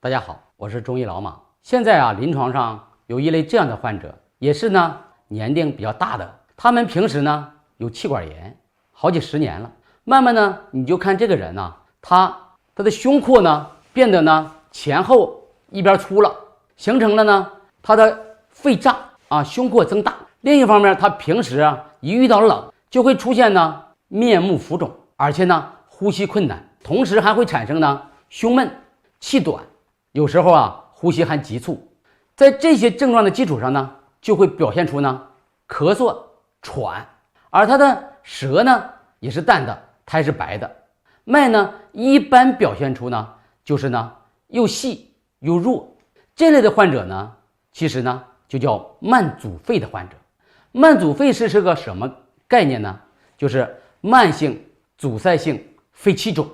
大家好，我是中医老马。现在临床上有一类这样的患者，也是年龄比较大的，他们平时有气管炎，好几十年了。慢慢你就看这个人他的胸廓变得前后一边粗了，形成了他的肺胀胸廓增大。另一方面，他平时一遇到冷就会出现面目浮肿，而且呼吸困难，同时还会产生胸闷、气短，有时候呼吸还急促。在这些症状的基础上就会表现出咳嗽、喘，而他的舌也是淡的，苔是白的。脉一般表现出就是又细又弱。这类的患者其实就叫慢阻肺的患者。慢阻肺是个什么概念呢？就是慢性阻塞性肺气肿。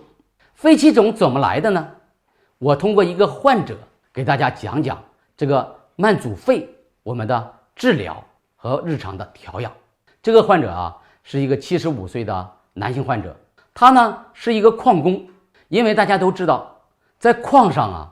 肺气肿怎么来的呢？我通过一个患者给大家讲讲这个慢阻肺我们的治疗和日常的调养。这个患者是一个75岁的男性患者，他是一个矿工。因为大家都知道，在矿上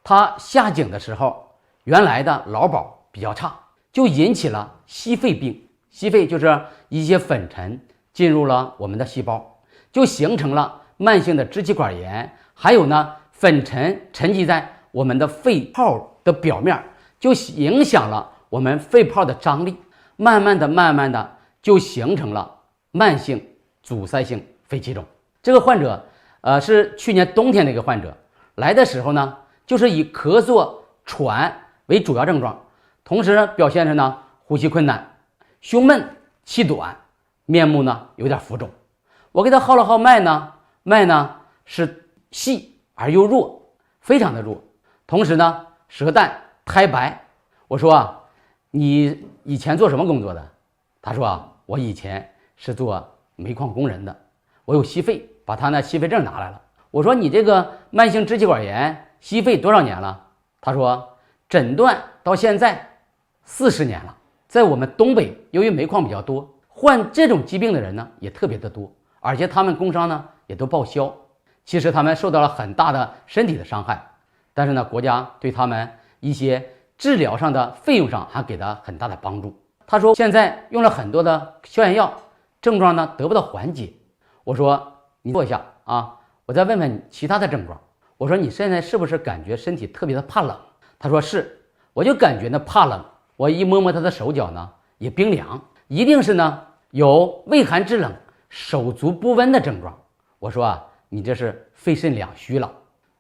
他下井的时候，原来的劳保比较差，就引起了吸肺病。吸肺就是一些粉尘进入了我们的细胞，就形成了慢性的支气管炎，还有粉尘沉积在我们的肺泡的表面，就影响了我们肺泡的张力，慢慢的就形成了慢性阻塞性肺气肿。这个患者是去年冬天的一个患者，来的时候就是以咳嗽、喘为主要症状，同时表现着呼吸困难、胸闷、气短，面目有点浮肿。我给他号了号脉脉是细而又弱，非常的弱，同时舌淡苔白。我说你以前做什么工作的？他说我以前是做煤矿工人的，我有吸肺，把他吸肺证拿来了。我说你这个慢性支气管炎吸肺多少年了？他说诊断到现在40年了。在我们东北，由于煤矿比较多，患这种疾病的人也特别的多，而且他们工伤也都报销。其实他们受到了很大的身体的伤害，但是国家对他们一些治疗上的费用上还给他很大的帮助。他说现在用了很多的消炎药，症状得不到缓解。我说你坐一下我再问问你其他的症状。我说你现在是不是感觉身体特别的怕冷？他说是。我就感觉怕冷，我一摸摸他的手脚也冰凉，一定是有畏寒肢冷、手足不温的症状。我说你这是肺肾两虚了。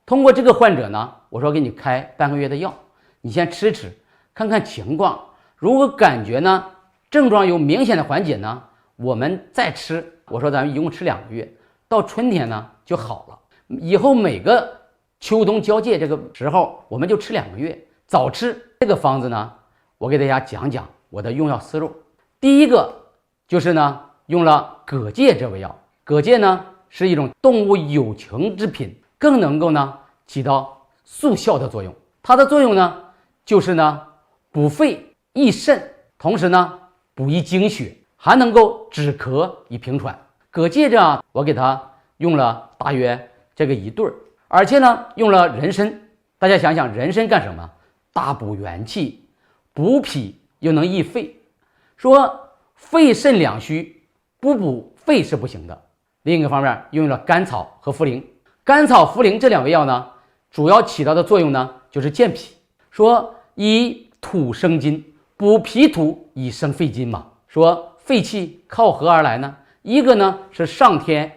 通过这个患者我说给你开半个月的药，你先吃吃看看情况，如果感觉症状有明显的缓解我们再吃。我说咱们一共吃2个月，到春天就好了。以后每个秋冬交界这个时候我们就吃2个月，早吃。这个方子我给大家讲讲我的用药思路。第一个就是用了蛤蚧这味药。蛤蚧是一种动物有情之品，更能够起到速效的作用。它的作用就是补肺益肾，同时补益精血，还能够止咳以平喘。蛤蚧我给它用了大约这个1对儿，而且用了人参。大家想想，人参干什么？大补元气，补脾又能益肺。说肺肾两虚，不补肺是不行的。另一个方面用了甘草和茯苓。甘草、茯苓这2味药主要起到的作用就是健脾。说以土生金，补脾土以生肺金嘛。说肺气靠何而来呢？一个是上天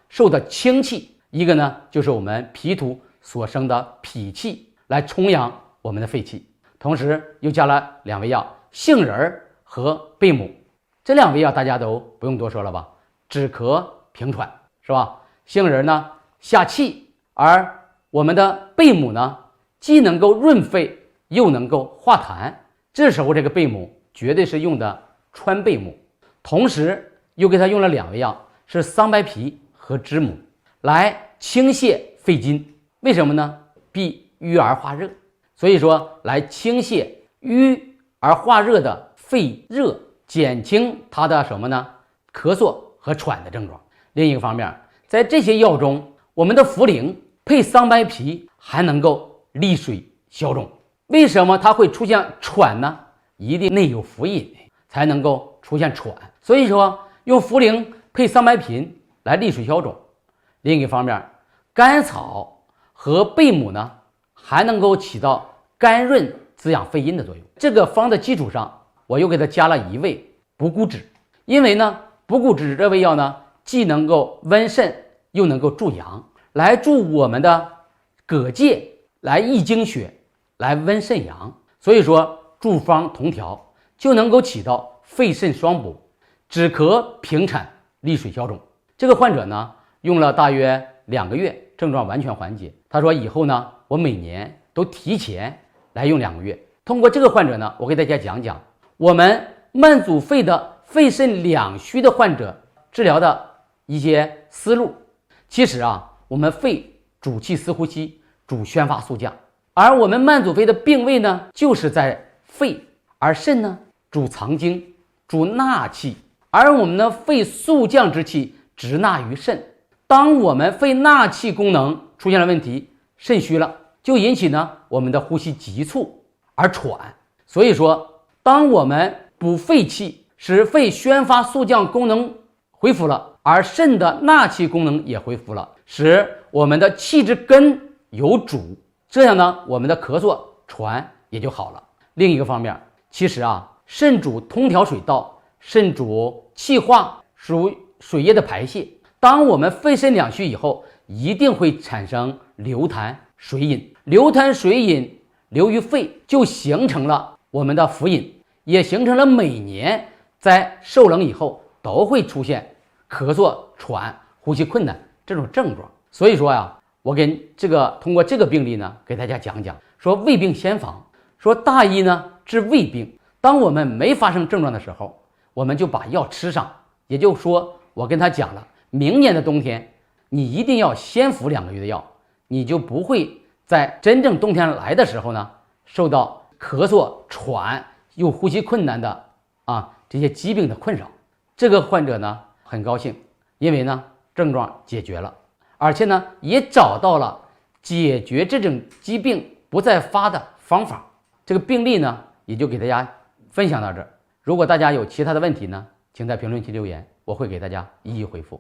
受的清气，一个就是我们脾土所生的脾气来充养我们的肺气。同时又加了2味药，杏仁和贝母。这2味药大家都不用多说了吧，止咳平喘是吧？杏仁下气，而我们的贝母既能够润肺又能够化痰。这时候这个贝母绝对是用的川贝母。同时又给他用了2味药，是桑白皮和知母，来清泻肺金。为什么呢？避瘀而化热。所以说来清泻瘀而化热的肺热，减轻它的什么呢？咳嗽和喘的症状。另一个方面，在这些药中，我们的茯苓配桑白皮还能够利水消肿。为什么它会出现喘呢？一定内有福饮才能够出现喘。所以说用茯苓配桑白皮来利水消肿。另一方面，甘草和贝母呢还能够起到甘润滋养肺阴的作用。这个方的基础上，我又给它加了一味补骨脂。因为呢补骨脂这味药呢既能够温肾又能够助阳，来助我们的膈界，来益精血，来温肾阳。所以说诸方同调，就能够起到肺肾双补、止咳平产、利水消肿。这个患者呢用了大约2个月，症状完全缓解。他说以后呢我每年都提前来用2个月。通过这个患者呢，我给大家讲讲我们慢阻肺的肺肾两虚的患者治疗的一些思路。其实啊，我们肺主气司呼吸，主宣发速降，而我们慢阻肺的病位呢就是在肺，而肾呢主藏精，主纳气，而我们的肺速降之气直纳于肾。当我们肺纳气功能出现了问题，肾虚了，就引起呢我们的呼吸急促而喘。所以说当我们补肺气，使肺宣发速降功能恢复了，而肾的纳气功能也恢复了，使我们的气之根有主，这样呢我们的咳嗽喘也就好了。另一个方面，其实啊，肾主通调水道，肾主气化，属水液的排泄。当我们肺肾两虚以后，一定会产生流痰水饮，流痰水饮流于肺，就形成了我们的浮饮，也形成了每年在受冷以后都会出现咳嗽、喘、呼吸困难这种症状。所以说呀，我通过这个病例呢，给大家讲讲，说胃病先防，说大医呢治胃病。当我们没发生症状的时候，我们就把药吃上。也就是说，我跟他讲了，明年的冬天你一定要先服2个月的药，你就不会在真正冬天来的时候呢，受到咳嗽、喘又呼吸困难的这些疾病的困扰。这个患者呢很高兴，因为呢症状解决了，而且呢也找到了解决这种疾病不再发的方法。这个病例呢也就给大家分享到这儿。如果大家有其他的问题呢，请在评论区留言，我会给大家一一回复。